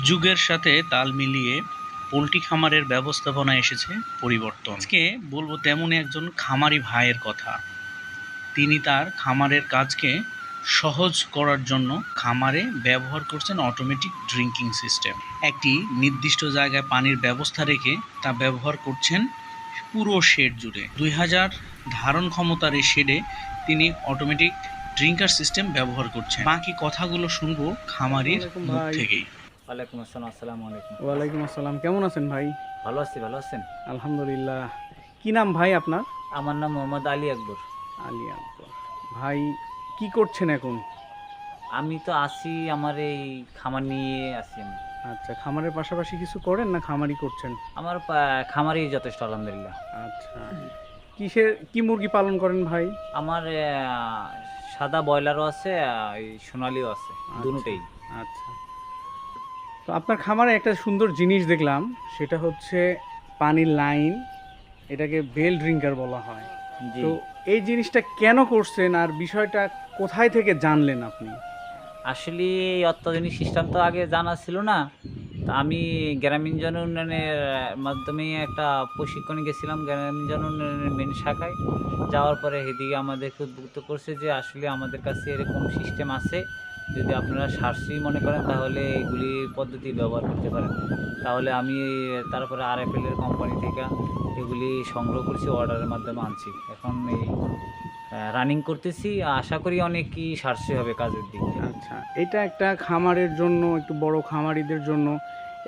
যুগের সাথে তাল মিলিয়ে পোল্ট্রি খামারের ব্যবস্থাপনায় এসেছে পরিবর্তন। আজকে বলবো তেমনই একজন খামারি ভাইয়ের কথা। তিনি তার খামারের কাজকে সহজ করার জন্য খামারে ব্যবহার করছেন অটোমেটিক ড্রিঙ্কিং সিস্টেম। একটি নির্দিষ্ট জায়গায় পানির ব্যবস্থা রেখে তা ব্যবহার করছেন পুরো শেড জুড়ে। 2000 ধারণ ক্ষমতার এই শেডে তিনি অটোমেটিক ড্রিঙ্কার সিস্টেম ব্যবহার করছেন। বাকি কথাগুলো শুনবো খামারির মুখ থেকেই। ওয়ালাইকুম আসসালাম। আসসালামু আলাইকুম। ওয়ালাইকুম আসসালাম। কেমন আছেন ভাই? ভালো আছি, ভালো আছেন? আলহামদুলিল্লাহ। কি নাম ভাই আপনার? আমার নাম মোহাম্মদ আলী আকবর। আলী আকবর। ভাই কি করছেন এখন? আমি তো আছি, আমার এই খামার নিয়ে আছি আমি। আচ্ছা, খামারের পাশাপাশি কিছু করেন না খামারই করছেন? আমার খামারই যথেষ্ট, আলহামদুলিল্লাহ। আচ্ছা, কি মুরগি পালন করেন ভাই? আমার সাদা ব্রয়লারও আছে, এই সোনালিও আছে, দুটোই। আচ্ছা, তো আপনার খামারে একটা সুন্দর জিনিস দেখলাম, সেটা হচ্ছে পানির লাইন। এটাকে বেল ড্রিঙ্কার বলা হয়। জি। তো এই জিনিসটা কেন করছেন আর বিষয়টা কোথায় থেকে জানলেন আপনি? আসলে এই অত্যাধুনিক সিস্টেম তো আগে জানা ছিল না। তা আমি গ্রামীণ জন উন্নয়নের মাধ্যমে একটা প্রশিক্ষণে গেছিলাম, গ্রামীণ জন উন্নয়নের মেন শাখায়। যাওয়ার পরে এদিকে আমাদেরকে উদ্বুদ্ধ করছে যে আসলে আমাদের কাছে এরকম সিস্টেম আছে, যদি আপনারা সাশ্রয়ী মনে করেন তাহলে এগুলি পদ্ধতি ব্যবহার করতে পারেন। তাহলে আমি তারপরে RFL এর কোম্পানি থেকে এগুলি সংগ্রহ করছি, অর্ডারের মাধ্যমে আনছি। এখন এই রানিং করতেছি, আশা করি অনেকই সাশ্রয়ী হবে কাজের দিক থেকে। আচ্ছা, এটা একটা খামারের জন্য, একটু বড় খামারিদের জন্য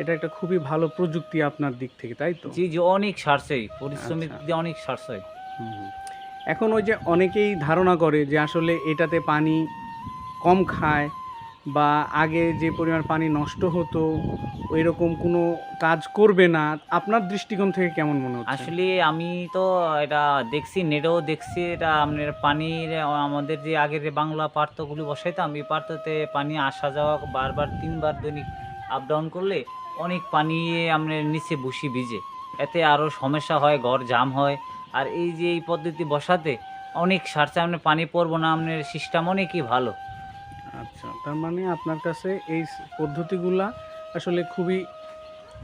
এটা একটা খুবই ভালো প্রযুক্তি আপনার দিক থেকে, তাই তো? জি জি, অনেক সাশ্রয়ী, পরিশ্রমিক আচ্ছা। দিয়ে অনেক সাশ্রয়। হুম। এখন ওই যে অনেকেই ধারণা করে যে আসলে এটাতে পানি কম খায়, বা আগে যে পরিমাণ পানি নষ্ট হতো ওইরকম কোনো কাজ করবে না। আপনার দৃষ্টিকোণ থেকে কেমন মনে হচ্ছে? আসলে আমি তো এটা দেখছি, নেটেও দেখছি, এটা আপনার পানির আমাদের যে আগের যে বাংলা পার্থগুলি বসাইতাম, এই পার্থতে পানি আসা যাওয়া বারবার 3বার দৈনিক আপ ডাউন করলে অনেক পানি আপনার নিচে বসি ভিজে, এতে আরও সমস্যা হয়, ঘর জাম হয়। আর এই যে এই পদ্ধতি বসাতে অনেক সারছে, আপনার পানি পড়বো না, আপনার সিস্টেম অনেকই ভালো। আচ্ছা, তার মানে আপনার কাছে এই পদ্ধতিগুলা আসলে খুবই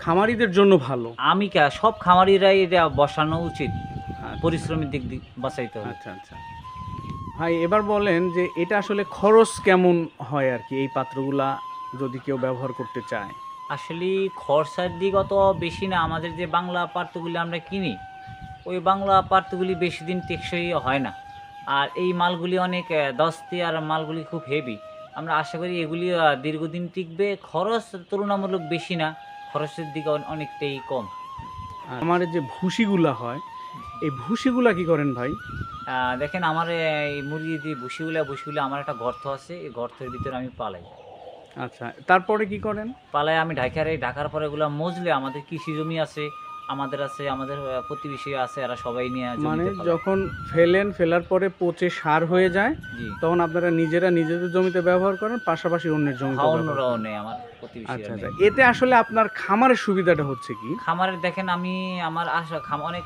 খামারিদের জন্য ভালো। আমি সব খামারিরাই এটা বসানো উচিত, আচ্ছা পরিশ্রমের দিক দিয়ে বাঁচাইতে হবে। আচ্ছা আচ্ছা ভাই, এবার বলেন যে এটা আসলে খরচ কেমন হয় আর কি, এই পাত্রগুলা যদি কেউ ব্যবহার করতে চায়? আসলে খরচার দিক অত বেশি না। আমাদের যে বাংলা পাত্রগুলি আমরা কিনি, ওই বাংলা পাত্রগুলি বেশি দিন টেকসই হয় না। আর এই মালগুলি অনেক দস্তি, আর মালগুলি খুব হেভি। আমরা আশা করি এগুলি দীর্ঘদিন টিকবে। খরচ তুলনামূলক বেশি না, খরচের দিকে অনেকটাই কম। আর আমার যে ভুসিগুলা হয়, এই ভুসিগুলা কি করেন ভাই? দেখেন, আমার এই মুরগির যে ভুসিগুলো আমার একটা গর্ত আছে, এই গর্তের ভিতরে আমি পালাই। আচ্ছা, তারপরে কি করেন? পালায় আমি ঢাকার পরে এগুলো মজলে, আমাদের কৃষি জমি আছে, আমাদের প্রতিবেশী আছে, এরা সবাই নিয়ে মানে জমিতে ফেলায়। যখন ফেলার পরে পচে সার হয়ে যায়, জি। তখন আপনারা নিজেদের জমিতে ব্যবহার করেন, পাশাপাশি অন্যের জমিতে হ্যাঁ, ব্যবহার অন্যরাও করেন। নেই, আমার প্রতিবেশীরা আচ্ছা আচ্ছা, নেই। এতে আসলে আপনার খামারের সুবিধাটা হচ্ছে কি? খামারের দেখেন, আমি আমার অনেক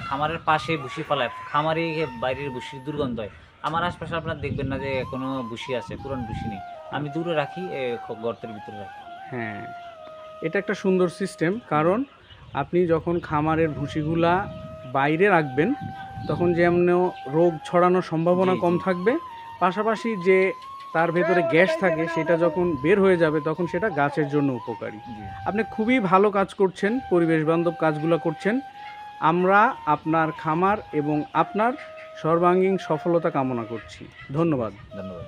খামারের পাশে ভুসি ফেলায়, খামারে বাইরের ভুসির দুর্গন্ধ হয়। আমার আশপাশে আপনার দেখবেন না যে কোনো ভুসি আছে, পুরান ভুসি নেই। আমি দূরে রাখি, গর্তের ভিতরে রাখি। হ্যাঁ, এটা একটা সুন্দর সিস্টেম। কারণ আপনি যখন খামারের ভুসিগুলা বাইরে রাখবেন, তখন যেমন রোগ ছড়ানোর সম্ভাবনা জি, কম জি। থাকবে, পাশাপাশি যে তার ভেতরে গ্যাস থাকে সেটা যখন বের হয়ে যাবে তখন সেটা গাছের জন্য উপকারী। জি। আপনি খুবই ভালো কাজ করছেন, পরিবেশ বান্ধব কাজগুলো করছেন। আমরা আপনার খামার এবং আপনার সর্বাঙ্গীন সফলতা কামনা করছি। ধন্যবাদ। ধন্যবাদ।